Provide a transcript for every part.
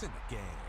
points in the game.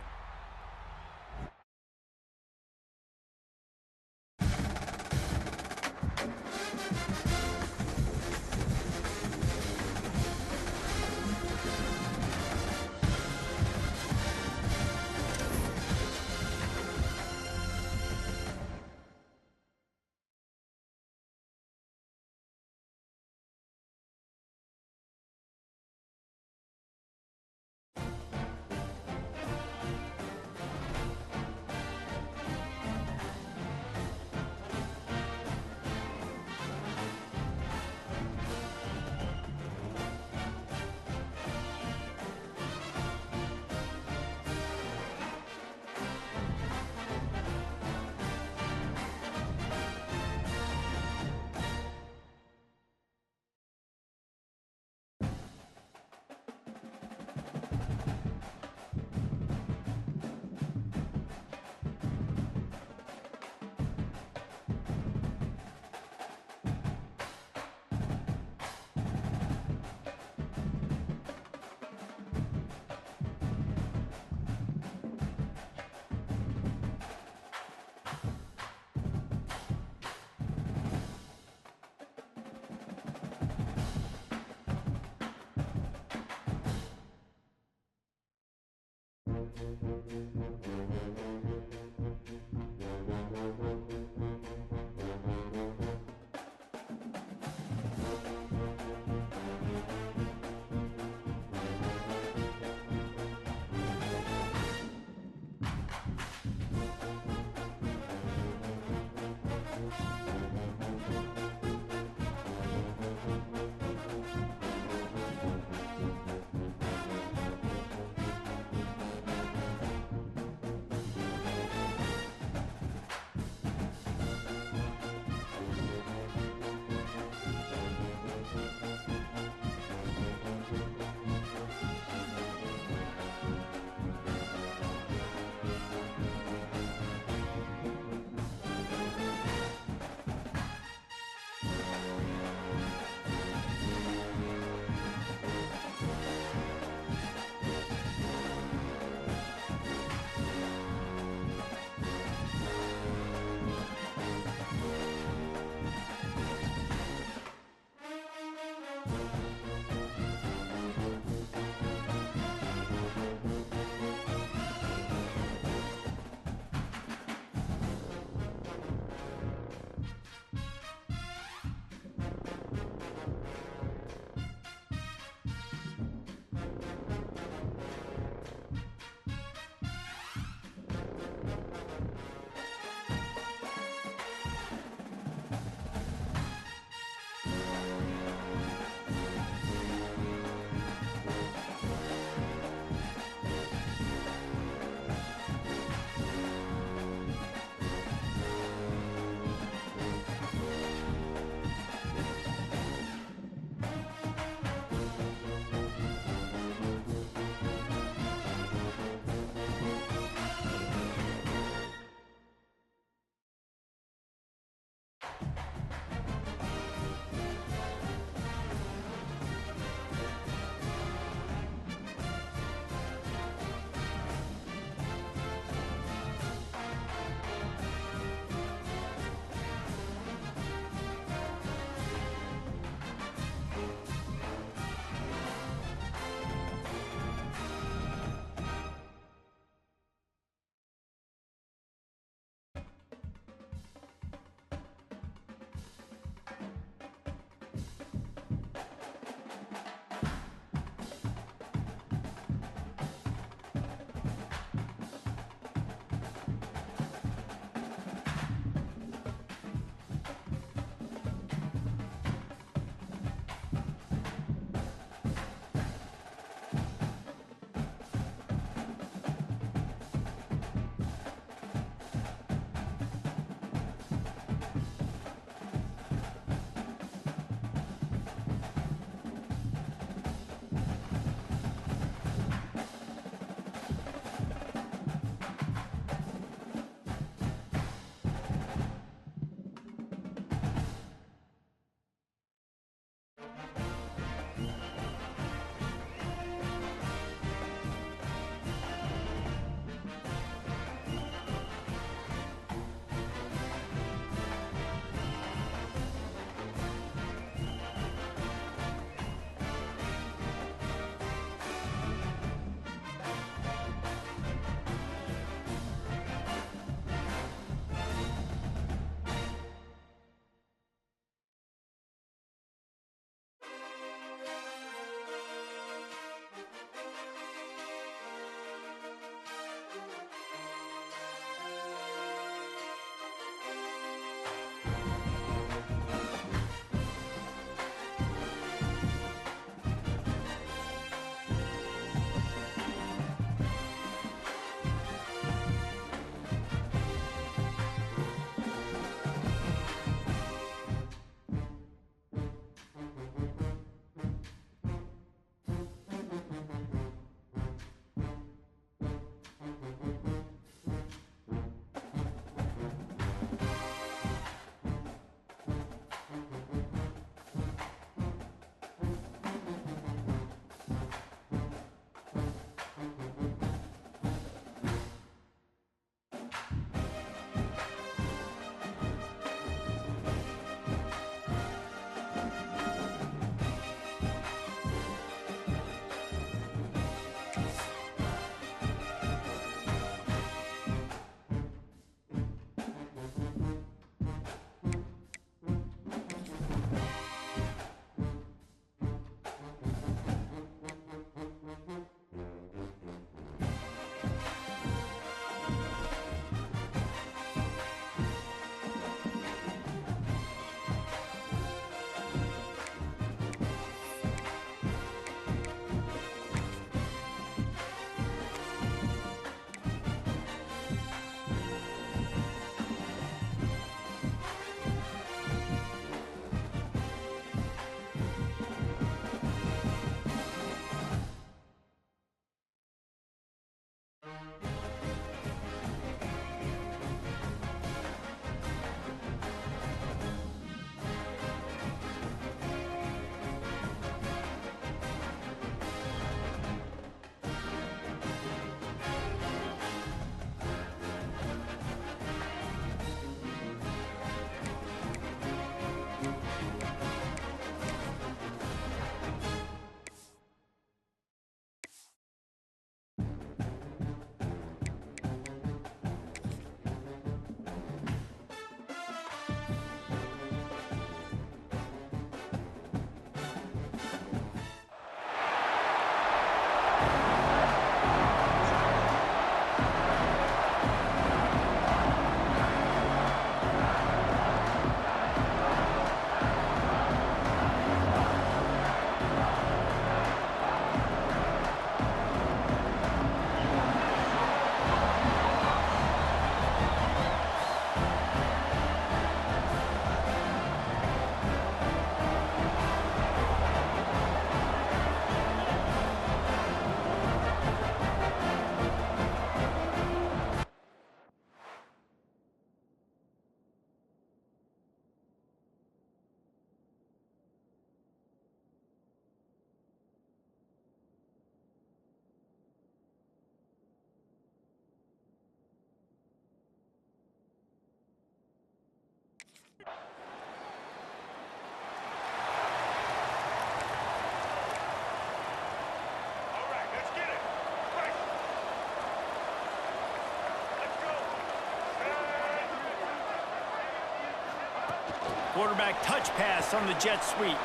Quarterback touch pass on the jet sweep.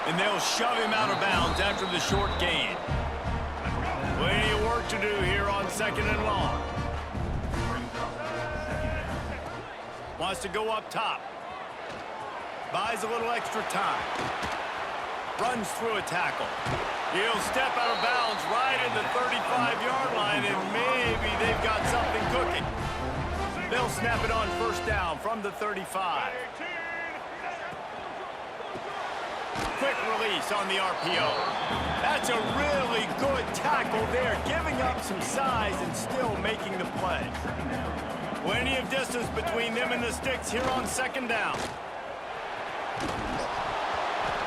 And they'll shove him out of bounds after the short gain. Plenty of work to do here on 2nd and long. Wants to go up top. Buys a little extra time. Runs through a tackle. He'll step out of bounds right at the 35-yard line, and maybe they've got something cooking. They'll snap it on 1st down from the 35. Quick release on the RPO. That's a really good tackle there, giving up some size and still making the play. Plenty of distance between them and the sticks here on 2nd down.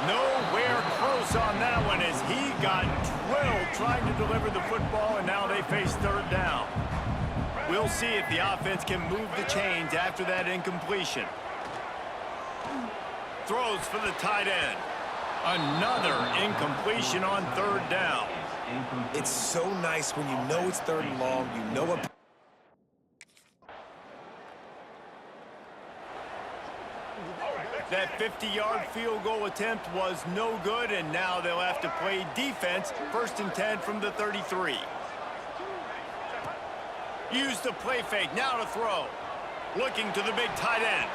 Nowhere close on that one as he got drilled trying to deliver the football, and now they face 3rd down. We'll see if the offense can move the chains after that incompletion. Throws for the tight end. Another incompletion on 3rd down. It's so nice when you know it's 3rd and long, you know what. That 50-yard field goal attempt was no good, and now they'll have to play defense. 1st and 10 from the 33. Use the play fake, now to throw. Looking to the big tight end.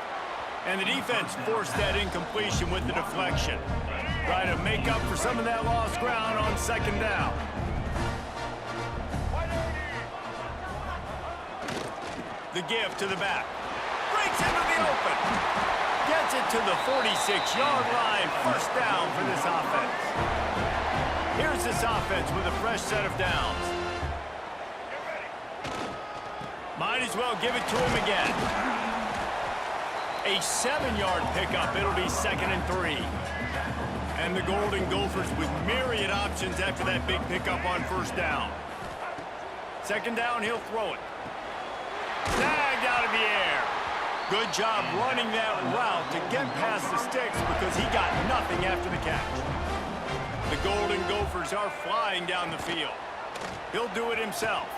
And the defense forced that incompletion with the deflection. Try to make up for some of that lost ground on 2nd down. The give to the back. Breaks into the open. Gets it to the 46-yard line. 1st down for this offense. Here's this offense with a fresh set of downs. Might as well give it to him again. A 7-yard pickup. It'll be 2nd and 3. And the Golden Gophers with myriad options after that big pickup on 1st down. 2nd down, he'll throw it. Snagged out of the air. Good job running that route to get past the sticks because he got nothing after the catch. The Golden Gophers are flying down the field. He'll do it himself.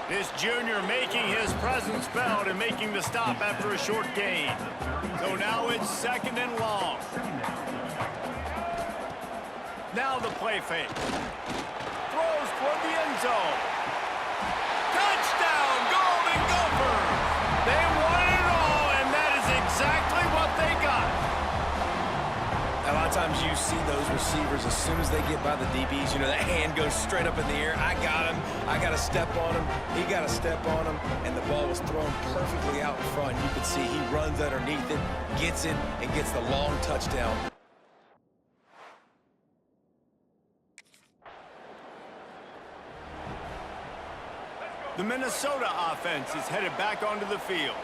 This junior making his presence felt and making the stop after a short gain. So now it's 2nd and long. Now the play fake. Throws toward the end zone. Touchdown, Golden Gophers! They won it all, and that is exactly what they got. A lot of times you see those receivers, as soon as they get by the DBs, you know, that hand goes straight up in the air. I got him. I got to step on him. He got to step on him. And the ball was thrown perfectly out in front. You could see he runs underneath it, gets it, and gets the long touchdown. The Minnesota offense is headed back onto the field.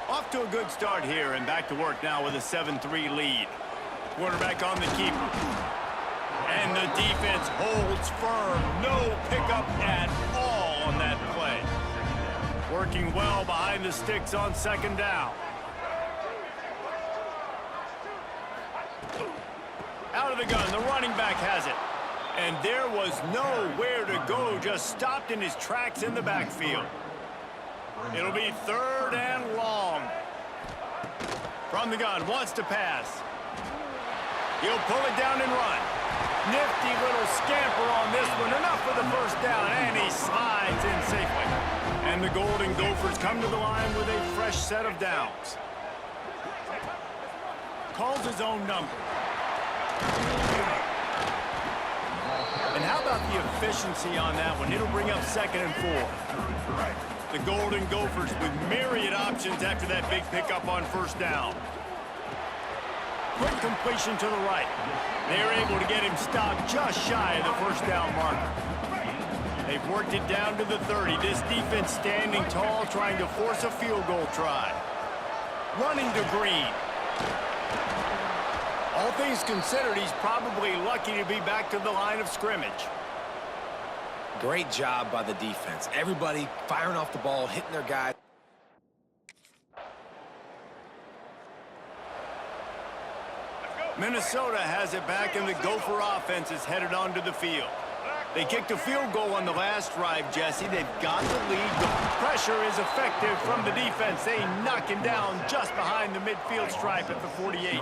Off to a good start here and back to work now with a 7-3 lead. Quarterback on the keeper. And the defense holds firm. No pickup at all on that play. Working well behind the sticks on 2nd down. Out of the gun, the running back has it. And there was nowhere to go, just stopped in his tracks in the backfield. It'll be 3rd and long. From the gun, wants to pass. He'll pull it down and run. Nifty little scamper on this one. Enough for the 1st down, and he slides in safely. And the Golden Gophers come to the line with a fresh set of downs. Calls his own number. And how about the efficiency on that one? It'll bring up 2nd and 4. The Golden Gophers with myriad options after that big pickup on 1st down. Quick completion to the right. They're able to get him stopped just shy of the 1st down marker. They've worked it down to the 30. This defense standing tall, trying to force a field goal try. Running to Green. All things considered, he's probably lucky to be back to the line of scrimmage. Great job by the defense. Everybody firing off the ball, hitting their guys. Minnesota has it back, and the Gopher offense is headed onto the field. They kicked a field goal on the last drive, Jesse. They've got the lead. The pressure is effective from the defense. They knock him down just behind the midfield stripe at the 48.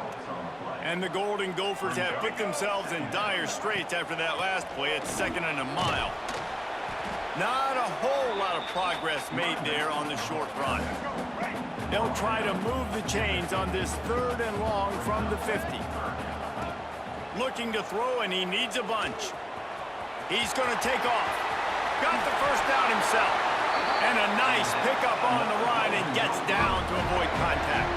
And the Golden Gophers have put themselves in dire straits after that last play. It's 2nd and a mile. Not a whole lot of progress made there on the short run. They'll try to move the chains on this 3rd and long from the 50. Looking to throw, and he needs a bunch. He's going to take off. Got the first down himself. And a nice pickup on the run and gets down to avoid contact.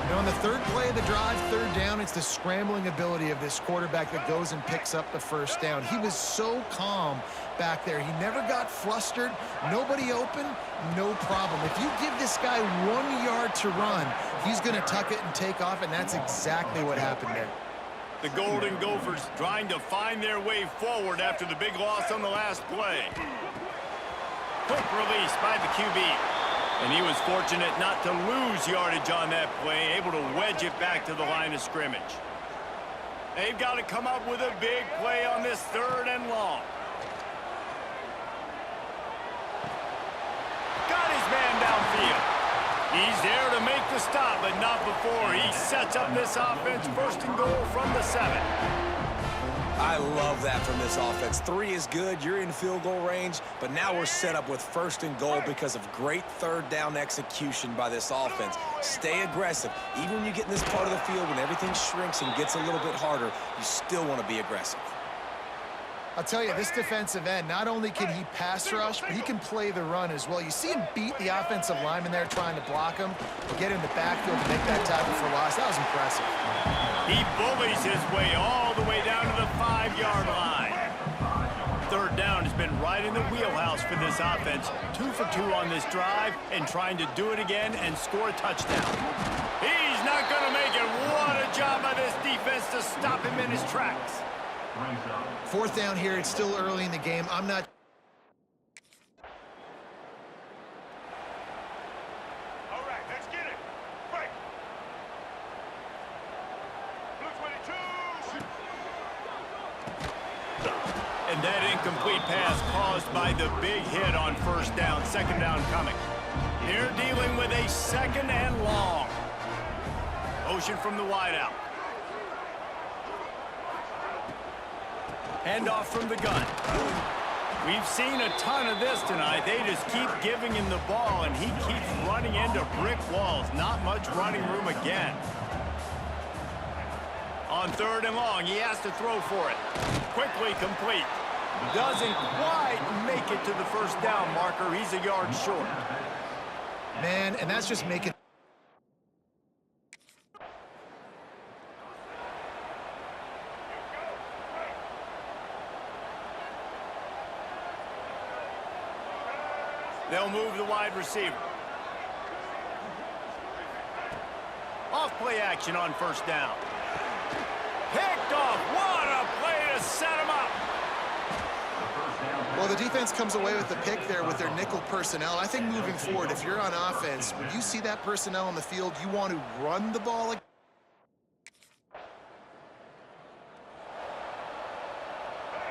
You know, on the 3rd play of the drive, 3rd down, it's the scrambling ability of this quarterback that goes and picks up the first down. He was so calm back there. He never got flustered. Nobody open, no problem. If you give this guy 1 yard to run, he's going to tuck it and take off, and that's exactly what happened there. The Golden Gophers trying to find their way forward after the big loss on the last play. Quick release by the QB. And he was fortunate not to lose yardage on that play, able to wedge it back to the line of scrimmage. They've got to come up with a big play on this 3rd and long. Got his man downfield. He's there to make the stop, but not before he sets up this offense 1st and goal from the 7. I love that from this offense. 3 is good. You're in field goal range, but now we're set up with 1st and goal because of great 3rd down execution by this offense. Stay aggressive. Even when you get in this part of the field, when everything shrinks and gets a little bit harder, you still want to be aggressive. I'll tell you, this defensive end, not only can he pass rush, but he can play the run as well. You see him beat the offensive lineman there trying to block him, get in the backfield to make that tackle for loss. That was impressive. He bullies his way all the way down to the 5-yard line. 3rd down has been right in the wheelhouse for this offense. 2 for 2 on this drive and trying to do it again and score a touchdown. He's not going to make it. What a job by this defense to stop him in his tracks. 4th down here. It's still early in the game. I'm not... All right, let's get it. Right. Blue 22. And that incomplete pass caused by the big hit on 1st down. 2nd down coming. They're dealing with a 2nd and long. Motion from the wideout. Handoff from the gun. We've seen a ton of this tonight. They just keep giving him the ball, and he keeps running into brick walls. Not much running room again. On 3rd and long, he has to throw for it. Quickly complete. Doesn't quite make it to the 1st down marker. He's a yard short. Man, and that's just making... They'll move the wide receiver. Off play action on 1st down. Picked off. What a play to set him up. Well, the defense comes away with the pick there with their nickel personnel. I think moving forward, if you're on offense, when you see that personnel on the field, you want to run the ball.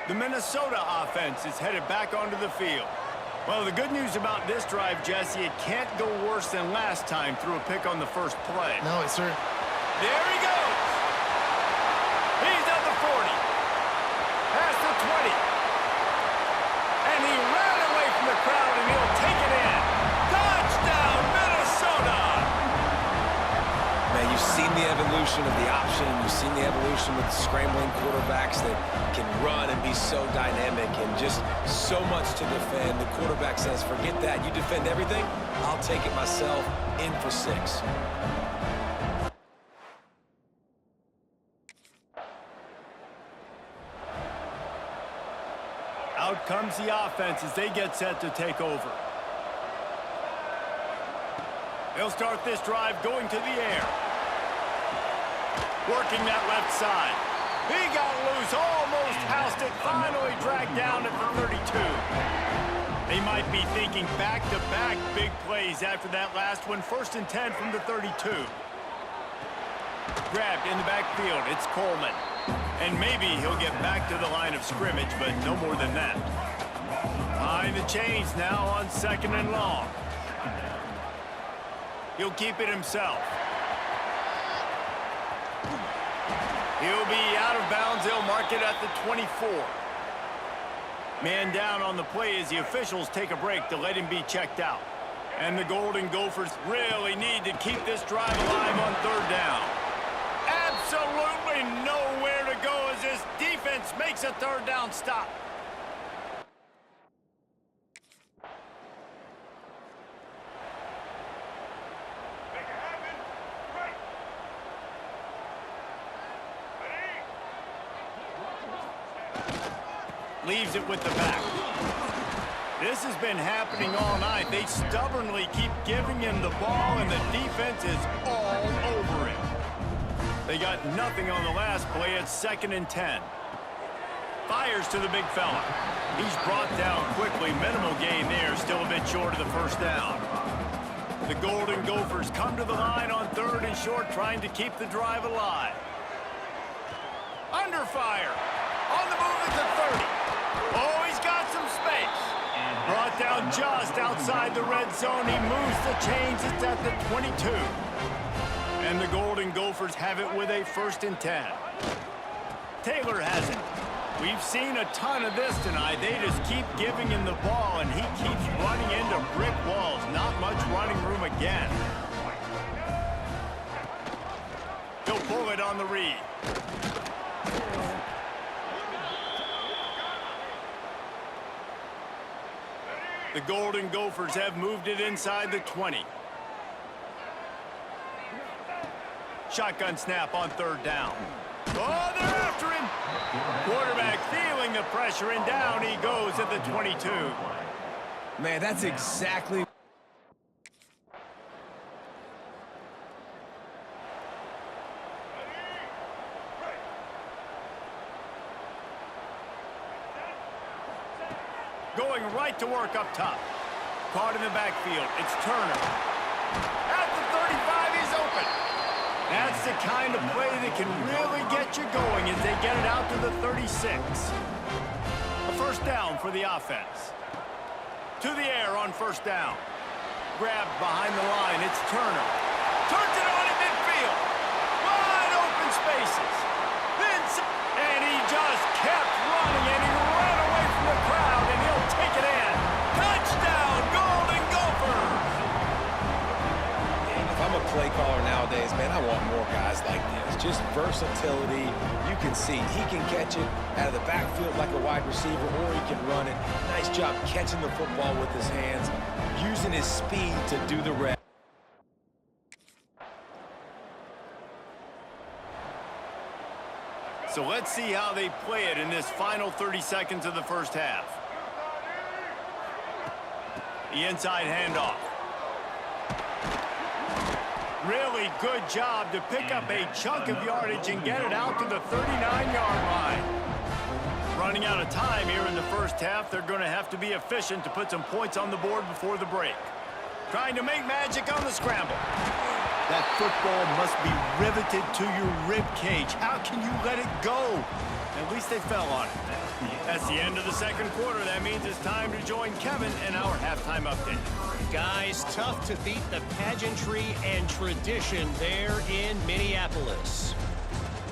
The Minnesota offense is headed back onto the field. Well, the good news about this drive, Jesse, it can't go worse than last time through a pick on the 1st play. No, it's sir. There he goes. He's at the 40. Past the 20. And he ran away from the crowd, and he'll take it in. Touchdown, Minnesota! Man, you've seen the evolution of the option. You've seen the evolution with scrambling quarterbacks that can run and be so dynamic and just so much to defend. The quarterback says, forget that. You defend everything, I'll take it myself. In for 6. Out comes the offense as they get set to take over. They'll start this drive going to the air. Working that left side. He got loose, almost housed it, finally dragged down at the 32. They might be thinking back-to-back big plays after that last one. 1st and 10 from the 32. grabbed in the backfield. It's Coleman. And maybe he'll get back to the line of scrimmage, but no more than that. Behind the chains now on 2nd and long. He'll keep it himself. He'll be out of bounds. They'll mark it at the 24. Man down on the play as the officials take a break to let him be checked out. And the Golden Gophers really need to keep this drive alive on 3rd down. Absolutely nowhere to go as this defense makes a 3rd down stop. Make it happen. Right. Ready? Leaves it with the back. This has been happening all night. They stubbornly keep giving him the ball, and the defense is all over him. They got nothing on the last play. It's 2nd and 10. Fires to the big fella. He's brought down quickly. Minimal gain there. Still a bit short of the 1st down. The Golden Gophers come to the line on 3rd and short, trying to keep the drive alive. Under fire. On the move at the 30. Oh, he's got some space. Brought down just outside the red zone. He moves the chains. It's at the 22. And the Golden Gophers have it with a 1st and 10. Taylor has it. We've seen a ton of this tonight. They just keep giving him the ball, and he keeps running into brick walls. Not much running room again. He'll pull it on the read. The Golden Gophers have moved it inside the 20. Shotgun snap on 3rd down. Oh, they're after him. Quarterback feeling the pressure, and down he goes at the 22. Man, that's exactly... Going right to work up top. Caught in the backfield. It's Turner. At the 35, he's open. That's the kind of play that can really get you going as they get it out to the 36. A 1st down for the offense. To the air on 1st down. Grabbed behind the line. It's Turner. Turns it on in midfield. Wide open spaces. And he just kept running, and he ran away from the crowd, and he'll take it in. Touchdown, Golden Gophers! If I'm a play caller nowadays, man, I want more guys like this. Just versatility. You can see he can catch it out of the backfield like a wide receiver, or he can run it. Nice job catching the football with his hands, using his speed to do the rest. So let's see how they play it in this final 30 seconds of the 1st half. The inside handoff. Really good job to pick up a chunk of yardage and get it out to the 39-yard line. Running out of time here in the 1st half. They're going to have to be efficient to put some points on the board before the break. Trying to make magic on the scramble. That football must be riveted to your rib cage. How can you let it go? At least they fell on it. That's the end of the 2nd quarter. That means it's time to join Kevin in our halftime update. Guys, tough to beat the pageantry and tradition there in Minneapolis.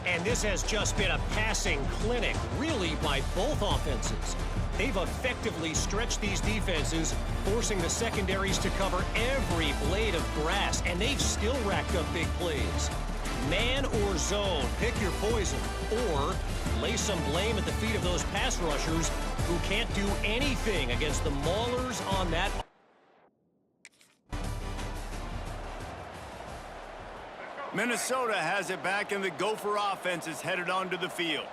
And this has just been a passing clinic, really, by both offenses. They've effectively stretched these defenses, forcing the secondaries to cover every blade of grass, and they've still racked up big plays. Man or zone, pick your poison, or lay some blame at the feet of those pass rushers who can't do anything against the maulers on that. Minnesota has it back, and the Gopher offense is headed onto the field.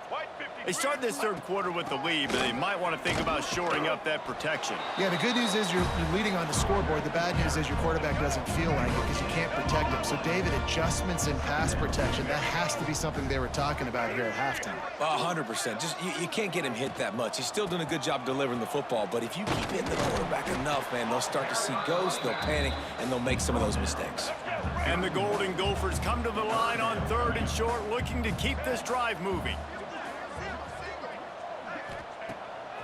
They start this 3rd quarter with the lead, but they might want to think about shoring up that protection. Yeah, the good news is you're leading on the scoreboard. The bad news is your quarterback doesn't feel like it because you can't protect him. So, David, adjustments in pass protection, that has to be something they were talking about here at halftime. 100%. Just you can't get him hit that much. He's still doing a good job delivering the football, but if you keep hitting the quarterback enough, man, they'll start to see ghosts, they'll panic, and they'll make some of those mistakes. And the Golden Gophers come to the line on 3rd and short, looking to keep this drive moving.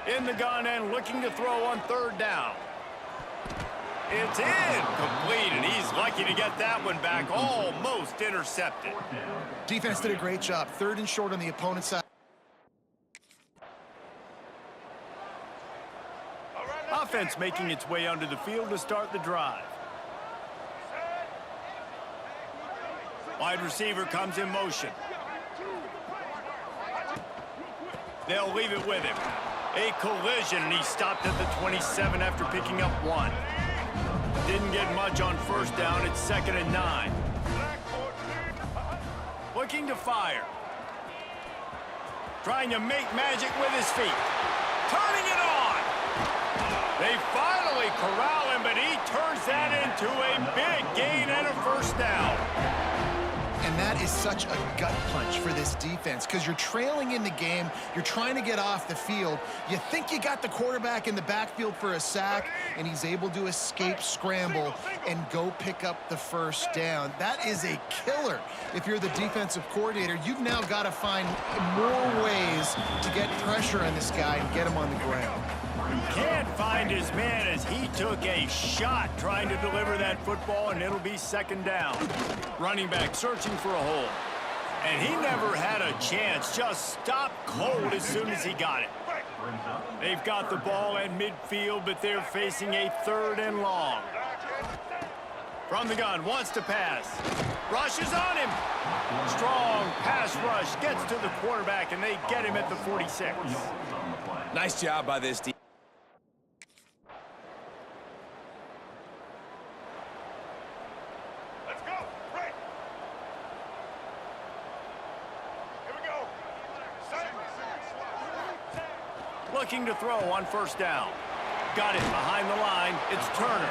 In the gun and looking to throw on 3rd down. It's incomplete, and he's lucky to get that one back, almost intercepted. Defense did a great job. 3rd and short on the opponent's side. Offense making its way onto the field to start the drive. Wide receiver comes in motion. They'll leave it with him. A collision, and he stopped at the 27 after picking up 1. Didn't get much on 1st down. It's 2nd and 9. Looking to fire. Trying to make magic with his feet. Turning it on. They finally corral him, but he turns that into a big gain and a 1st down. And that is such a gut punch for this defense because you're trailing in the game. You're trying to get off the field. You think you got the quarterback in the backfield for a sack, and he's able to escape scramble and go pick up the 1st down. That is a killer. If you're the defensive coordinator, you've now got to find more ways to get pressure on this guy and get him on the ground. Can't find his man as he took a shot trying to deliver that football, and it'll be 2nd down. Running back searching for a hole. And he never had a chance, just stopped cold as soon as he got it. They've got the ball at midfield, but they're facing a 3rd and long. From the gun, wants to pass. Rushes on him. Strong pass rush, gets to the quarterback, and they get him at the 46. Nice job by this defense. Let's go. Right. Here we go. Looking to throw on 1st down. Got it behind the line. It's Turner.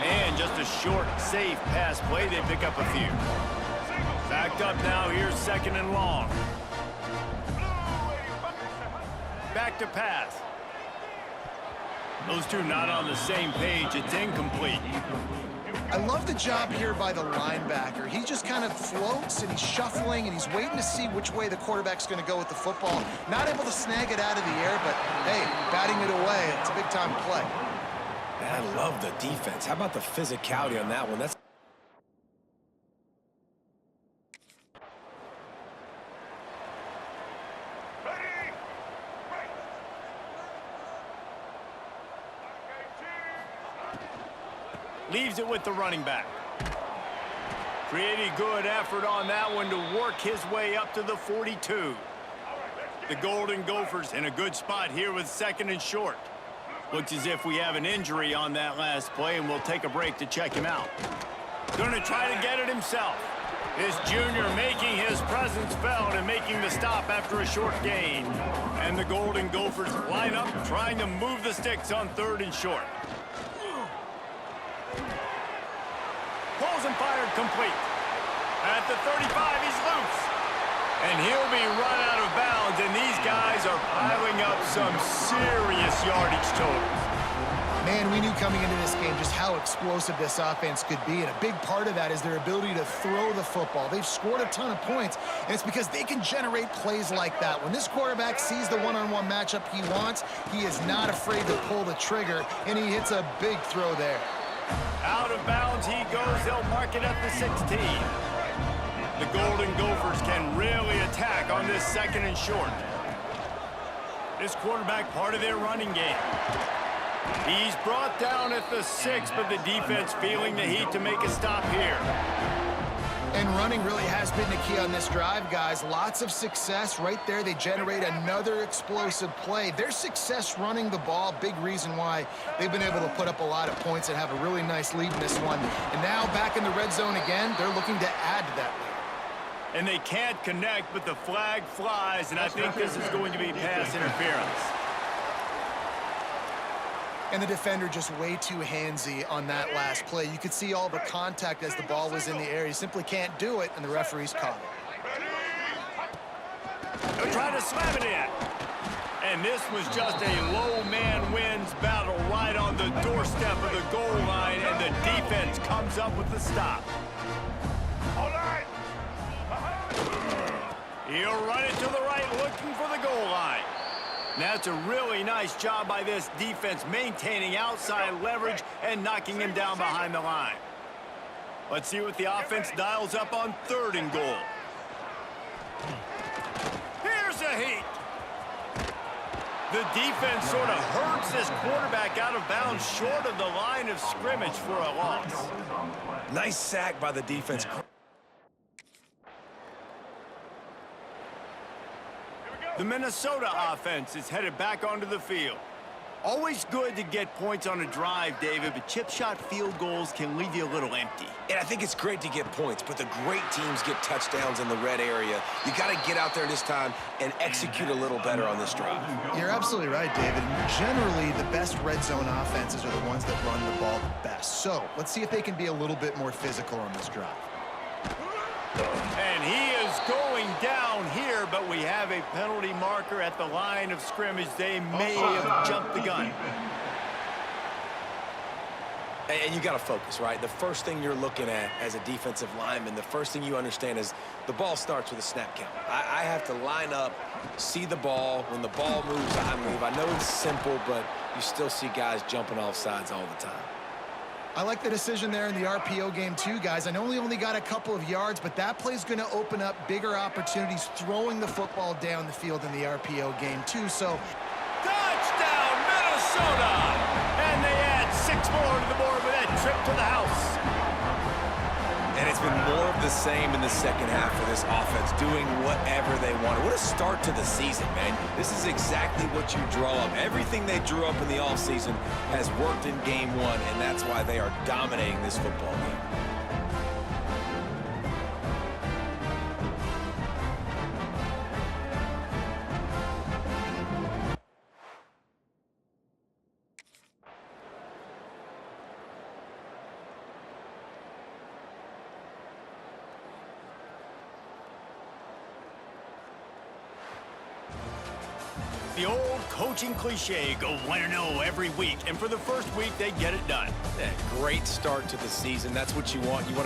And just a short, safe pass play. They pick up a few. Backed up now. Here's 2nd and long. Back to pass. Those two not on the same page. It's incomplete. I love the job here by the linebacker. He just kind of floats, and he's shuffling, and he's waiting to see which way the quarterback's going to go with the football. Not able to snag it out of the air, but, hey, batting it away. It's a big-time play. Man, I love the defense. How about the physicality on that one? That's Leaves it with the running back. Pretty good effort on that one to work his way up to the 42. The Golden Gophers in a good spot here with 2nd and short. Looks as if we have an injury on that last play, and we'll take a break to check him out. Going to try to get it himself. This junior making his presence felt and making the stop after a short gain. And the Golden Gophers line up trying to move the sticks on 3rd and short. Pulls and fired complete. At the 35, he's loose. And he'll be run out of bounds, and these guys are piling up some serious yardage totals. Man, we knew coming into this game just how explosive this offense could be, and a big part of that is their ability to throw the football. They've scored a ton of points, and it's because they can generate plays like that. When this quarterback sees the one-on-one matchup he wants, he is not afraid to pull the trigger, and he hits a big throw there. Out of bounds he goes. They'll mark it at the 16. The Golden Gophers can really attack on this 2nd and short. This quarterback part of their running game. He's brought down at the 6, but the defense feeling the heat to make a stop here. And running really has been the key on this drive, guys. Lots of success right there. They generate another explosive play. Their success running the ball, big reason why they've been able to put up a lot of points and have a really nice lead in this one. And now back in the red zone again, they're looking to add to that lead. And they can't connect, but the flag flies, and I think this is going to be pass interference. And the defender just way too handsy on that last play. You could see all the contact as the ball was in the air. He simply can't do it, and the referee's caught it. They're trying to slam it in. And this was just a low man wins battle right on the doorstep of the goal line, and the defense comes up with the stop. He'll run it to the right, looking for the goal line. That's a really nice job by this defense, maintaining outside leverage and knocking him down behind the line. Let's see what the offense dials up on 3rd and goal. Here's a heat. The defense sort of hurts this quarterback out of bounds short of the line of scrimmage for a loss. Nice sack by the defense. The Minnesota offense is headed back onto the field. Always good to get points on a drive, David, but chip shot field goals can leave you a little empty. And I think it's great to get points, but the great teams get touchdowns in the red area. You got to get out there this time and execute a little better on this drive. You're absolutely right, David. Generally, the best red zone offenses are the ones that run the ball the best. So let's see if they can be a little bit more physical on this drive. And he is going down here, but we have a penalty marker at the line of scrimmage. They may have jumped the gun. And you got to focus, right? The first thing you're looking at as a defensive lineman, the first thing you understand is the ball starts with a snap count. I have to line up, see the ball. When the ball moves, I move. I know it's simple, but you still see guys jumping off sides all the time. I like the decision there in the RPO game too, guys. I know he only got a couple of yards, but that play's going to open up bigger opportunities throwing the football down the field in the RPO game too. So, touchdown, Minnesota! And they add 6 more to the board with that trip to the house. And it's been more of the same in the second half for this offense, doing whatever they wanted. What a start to the season, man. This is exactly what you draw up. Everything they drew up in the offseason has worked in game 1, and that's why they are dominating this football game. The old coaching cliche, go 1-0 every week. And for the first week, they get it done. Great start to the season. That's what you want. You want